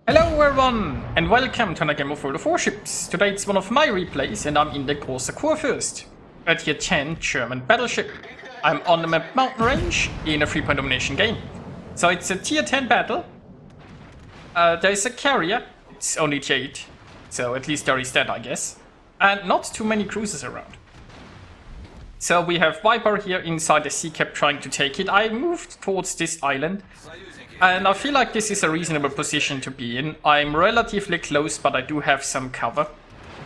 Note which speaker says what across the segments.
Speaker 1: Hello everyone, and welcome to another game of World of Warships. Today it's one of my replays, and I'm in the Großer Kurfürst, a tier 10 German battleship. I'm on the map Mountain Range in a 3-point domination game. So it's a tier 10 battle. There is a carrier, it's only tier 8, so at least there is that, I guess. And not too many cruisers around. So we have Viper here inside the sea cap trying to take it. I moved towards this island. And I feel like this is a reasonable position to be in. I'm relatively close, but I do have some cover.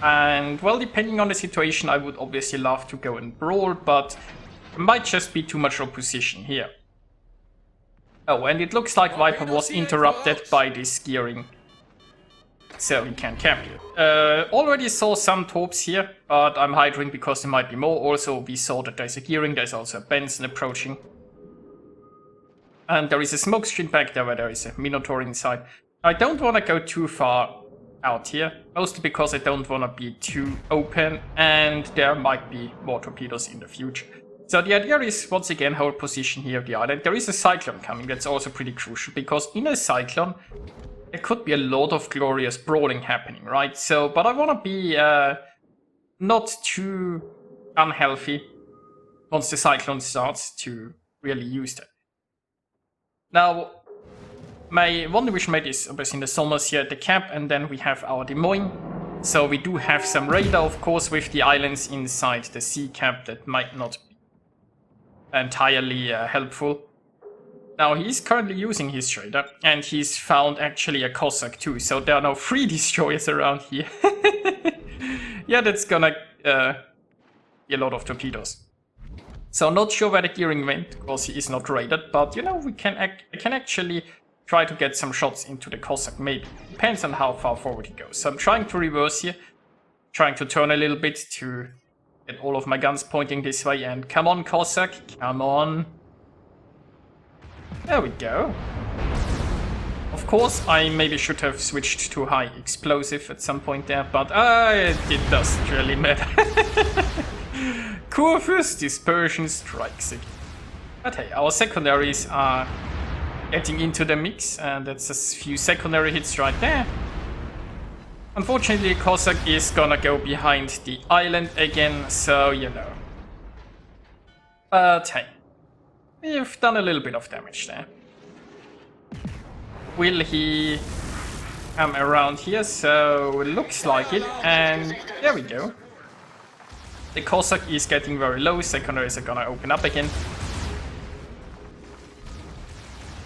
Speaker 1: And, well, depending on the situation, I would obviously love to go and brawl, but it might just be too much opposition here. Oh, and it looks like Viper was interrupted by this gearing. So he can't camp here. Already saw some torps here, but I'm hydering because there might be more. Also, we saw that there's a gearing, there's also a Benson approaching. And there is a smoke screen back there where there is a Minotaur inside. I don't want to go too far out here, mostly because I don't want to be too open and there might be more torpedoes in the future. So the idea is, once again, hold position here on the island. There is a Cyclone coming, that's also pretty crucial, because in a Cyclone there could be a lot of glorious brawling happening, right? So, but I want to be not too unhealthy once the Cyclone starts to really use that. Now, my one division mate is obviously in the Somers here at the cap, and then we have our Des Moines. So we do have some radar, of course, with the islands inside the sea cap that might not be entirely helpful. Now, he's currently using his radar, and he's found actually a Cossack too, so there are now 3 destroyers around here. Yeah, that's gonna be a lot of torpedoes. So not sure where the gearing went, because he is not raided, but you know, we can actually try to get some shots into the Cossack, maybe. Depends on how far forward he goes. So I'm trying to reverse here, trying to turn a little bit to get all of my guns pointing this way, and come on Cossack, come on. There we go. Of course, I maybe should have switched to high explosive at some point there, but it doesn't really matter. Kurfürst dispersion strikes again. But hey, our secondaries are getting into the mix, and that's a few secondary hits right there. Unfortunately, Cossack is gonna go behind the island again, so you know. But hey, we've done a little bit of damage there. Will he come around here? So it looks like it, and there we go. The Cossack is getting very low, secondaries are gonna open up again.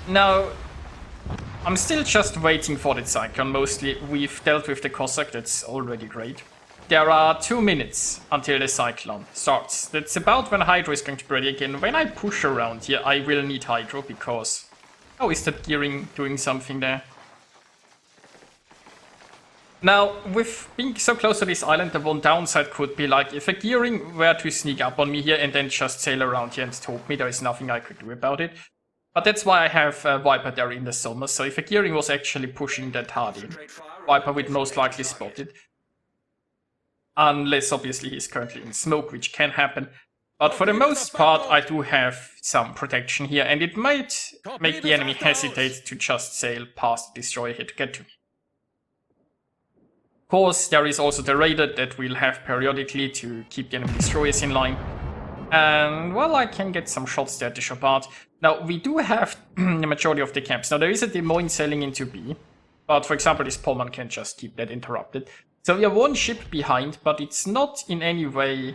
Speaker 1: Now, I'm still just waiting for the Cyclone mostly. We've dealt with the Cossack, that's already great. There are 2 minutes until the Cyclone starts. That's about when Hydro is going to be ready again. When I push around here, I will need Hydro because... Oh, is that gearing doing something there? Now, with being so close to this island, the one downside could be like, if a gearing were to sneak up on me here and then just sail around here and torp me, there is nothing I could do about it. But that's why I have Viper there in the summer, so if a gearing was actually pushing that hard in, Viper would most likely spot it. Unless, obviously, he's currently in smoke, which can happen. But for the most part, I do have some protection here, and it might make the enemy hesitate to just sail past the destroyer here to get to me. Of course, there is also the radar that we'll have periodically to keep the enemy destroyers in line. And, well, I can get some shots there to Chopard. Now, we do have the majority of the camps. Now, there is a Des Moines sailing into B. But, for example, this Pullman can just keep that interrupted. So we are 1 ship behind, but it's not in any way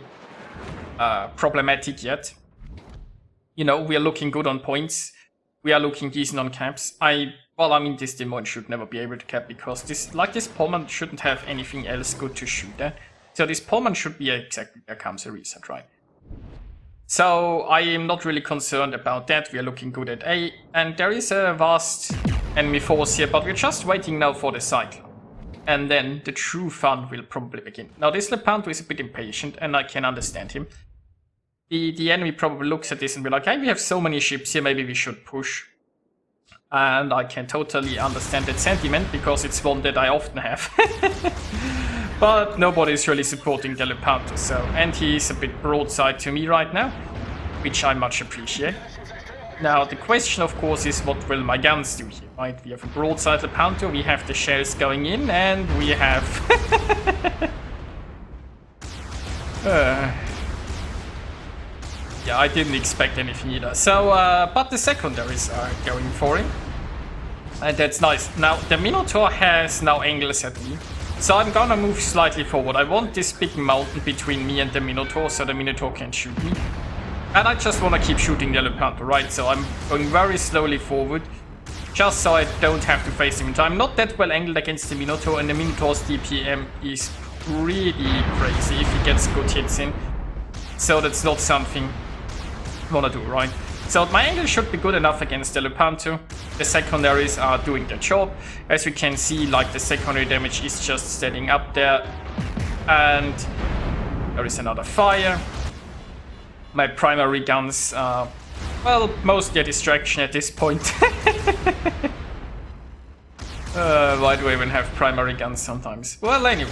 Speaker 1: problematic yet. You know, we are looking good on points. We are looking decent on caps. Well, I mean, this Des Moines should never be able to cap, because this Pullman shouldn't have anything else good to shoot at. So this Pullman should be exactly where comes a reset, right? So I am not really concerned about that. We are looking good at A, and there is a vast enemy force here, but we're just waiting now for the Cyclone. And then the true fun will probably begin. Now this Lepanto is a bit impatient, and I can understand him. The enemy probably looks at this and be like, hey, we have so many ships here, maybe we should push. And I can totally understand that sentiment, because it's one that I often have. But nobody's really supporting the Lepanto, so... And he's a bit broadside to me right now, which I much appreciate. Now, the question, of course, is what will my guns do here, right? We have a broadside Lepanto, we have the shells going in, and we have... Yeah, I didn't expect anything either. So, but the secondaries are going for him. And that's nice. Now, the Minotaur has now angles at me. So I'm gonna move slightly forward. I want this big mountain between me and the Minotaur, so the Minotaur can shoot me. And I just want to keep shooting the Lepanto, right? So I'm going very slowly forward, just so I don't have to face him in time. I'm not that well angled against the Minotaur, and the Minotaur's DPM is pretty crazy if he gets good hits in. So that's not something I want to do, right? So my angle should be good enough against the Lepanto. The secondaries are doing their job. As you can see, like the secondary damage is just standing up there. And there is another fire. My primary guns are, well, mostly a distraction at this point. Why do I even have primary guns sometimes? Well, anyway.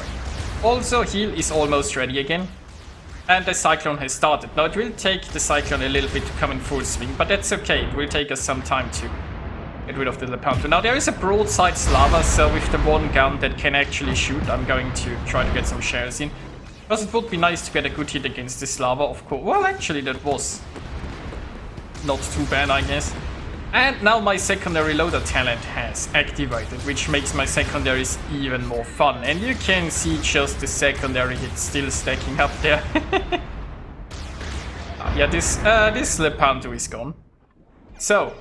Speaker 1: Also, heal is almost ready again. And the Cyclone has started. Now, it will take the Cyclone a little bit to come in full swing, but that's okay. It will take us some time to get rid of the Lepanto. Now, there is a broadside Slava, so with the one gun that can actually shoot, I'm going to try to get some shells in. Because it would be nice to get a good hit against the Slava, of course. Well, actually, that was not too bad, I guess. And now my secondary loader talent has activated, which makes my secondaries even more fun. And you can see just the secondary hits still stacking up there. Yeah, this Lepanto is gone. So,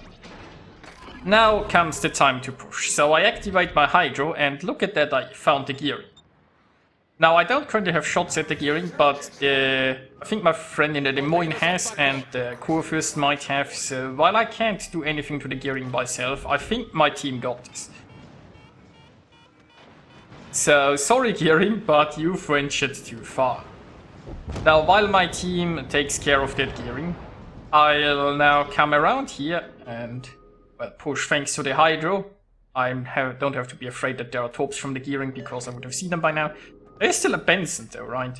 Speaker 1: now comes the time to push. So I activate my Hydro, and look at that, I found the gearing. Now, I don't currently have shots at the gearing, but I think my friend in the Des Moines has, and the Kurfürst might have, so while I can't do anything to the gearing myself, I think my team got this. So, sorry gearing, but you ventured too far. Now, while my team takes care of that gearing, I'll now come around here and, well, push thanks to the Hydro. I don't have to be afraid that there are torps from the gearing, because I would have seen them by now. There's still a Benson though, right?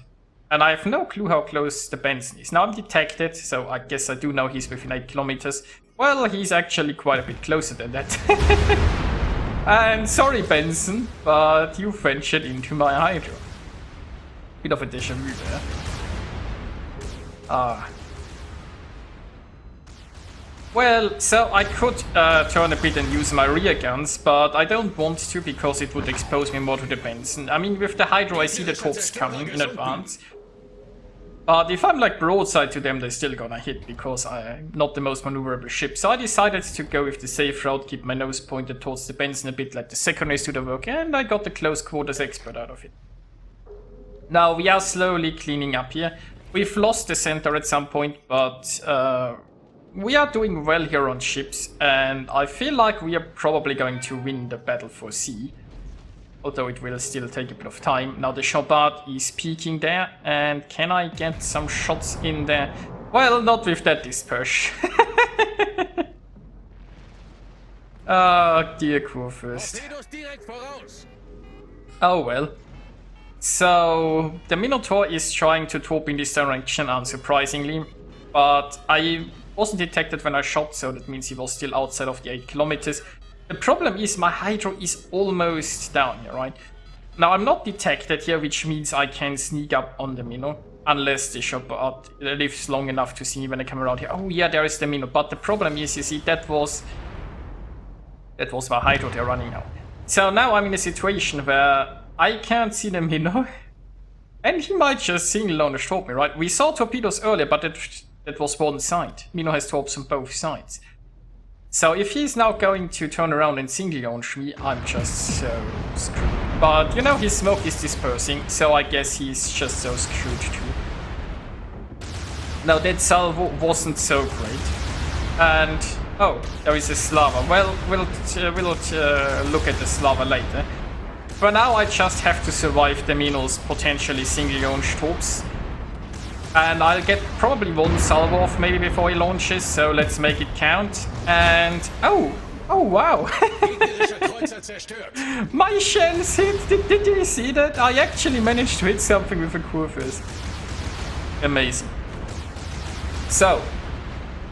Speaker 1: And I have no clue how close the Benson is. Now I'm detected, so I guess I do know he's within 8 kilometers. Well, he's actually quite a bit closer than that. And sorry Benson, but you ventured into my Hydro. Bit of a déjà vu there. Well, so I could turn a bit and use my rear guns, but I don't want to because it would expose me more to the Benson. I mean, with the Hydro I see the torps coming in advance. But if I'm like broadside to them, they're still gonna hit because I'm not the most maneuverable ship. So I decided to go with the safe route, keep my nose pointed towards the Benson a bit, let the secondaries do the work, and I got the close quarters expert out of it. Now we are slowly cleaning up here. We've lost the center at some point, but we are doing well here on ships, and I feel like we are probably going to win the battle for sea. Although it will still take a bit of time. Now the Chopard is peeking there, and can I get some shots in there? Well, not with that dispersion. Oh, dear Kurfürst. Oh well. So, the Minotaur is trying to torp in this direction, unsurprisingly. But I wasn't detected when I shot, so that means he was still outside of the 8 kilometers. The problem is my Hydro is almost down here, right? Now I'm not detected here, which means I can sneak up on the Mino. Unless the Chopard lives long enough to see me when I come around here. Oh yeah, there is the Mino. But the problem is, you see, that was my Hydro they're running now. So now I'm in a situation where I can't see the Mino. And he might just single launch torp me, right? We saw torpedoes earlier, but that was one side. Mino has torps on both sides. So if he's now going to turn around and single launch me, I'm just so screwed. But you know, his smoke is dispersing, so I guess he's just so screwed too. Now that salvo wasn't so great. And oh, there is a Slava. Well, we'll look at the Slava later. For now, I just have to survive the Mino's potentially single launch torps. And I'll get probably one salvo off maybe before he launches, so let's make it count. And oh wow. My shells hit. Did you see that? I actually managed to hit something with a Kurfürst. Amazing. So,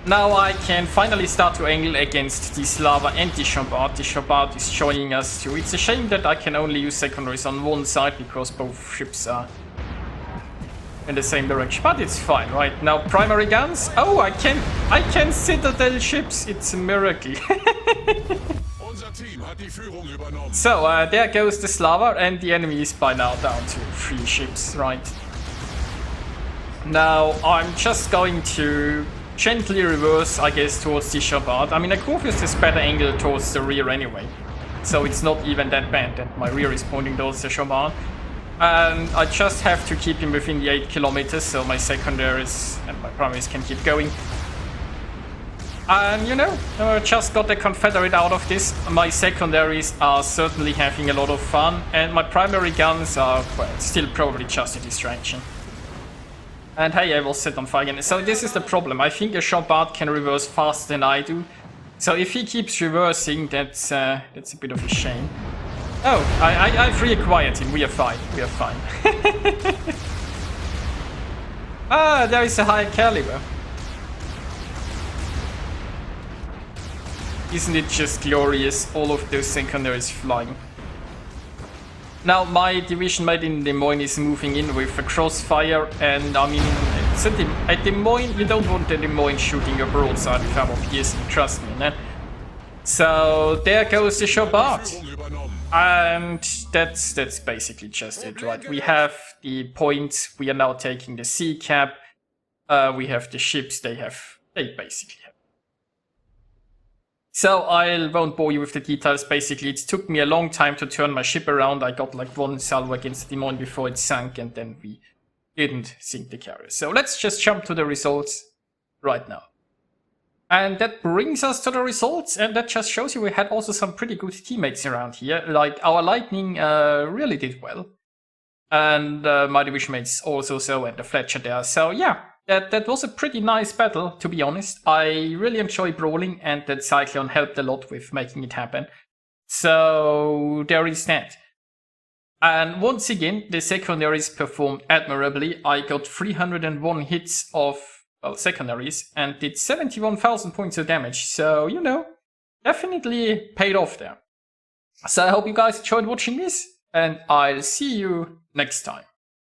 Speaker 1: Now I can finally start to angle against the Slava and the Chambard. The Chambard is joining us too. It's a shame that I can only use secondaries on one side because both ships are in the same direction. But it's fine, right? Now primary guns. Oh, I can citadel ships. It's a miracle. So there goes the Slava, and the enemy is by now down to 3 ships, right? Now I'm just going to gently reverse, I guess, towards the Chambard. I mean, a Kurfürst is better angled towards the rear anyway, so it's not even that bad that my rear is pointing towards the Chambard. And I just have to keep him within the 8 kilometers, so my secondaries and my primaries can keep going. And you know, just got the Confederate out of this. My secondaries are certainly having a lot of fun, and my primary guns are, well, still probably just a distraction. And hey, I will set on fire again. So this is the problem. I think a Chambard can reverse faster than I do. So if he keeps reversing, that's a bit of a shame. Oh, I've reacquired him. We are fine. We are fine. Ah, there is a high caliber. Isn't it just glorious? All of those secondaries flying. Now my division mate in Des Moines is moving in with a crossfire, and I mean, at Des Moines, you don't want the Des Moines shooting your broadside with armor piercing, trust me, man. So there goes the Chambard. And that's basically just it, right? We have the points, we are now taking the sea cap, we have the ships, they basically have. So I won't bore you with the details. Basically, it took me a long time to turn my ship around. I got like 1 salvo against Des Moines before it sank, and then we didn't sink the carrier. So let's just jump to the results right now. And that brings us to the results, and that just shows you we had also some pretty good teammates around here. Like, our Lightning really did well. And my division mates also so, and the Fletcher there. So yeah. That was a pretty nice battle, to be honest. I really enjoy Brawling, and that Cyclone helped a lot with making it happen. So there is that. And once again, the secondaries performed admirably. I got 301 hits of, well, secondaries, and did 71,000 points of damage. So, you know, definitely paid off there. So I hope you guys enjoyed watching this, and I'll see you next time.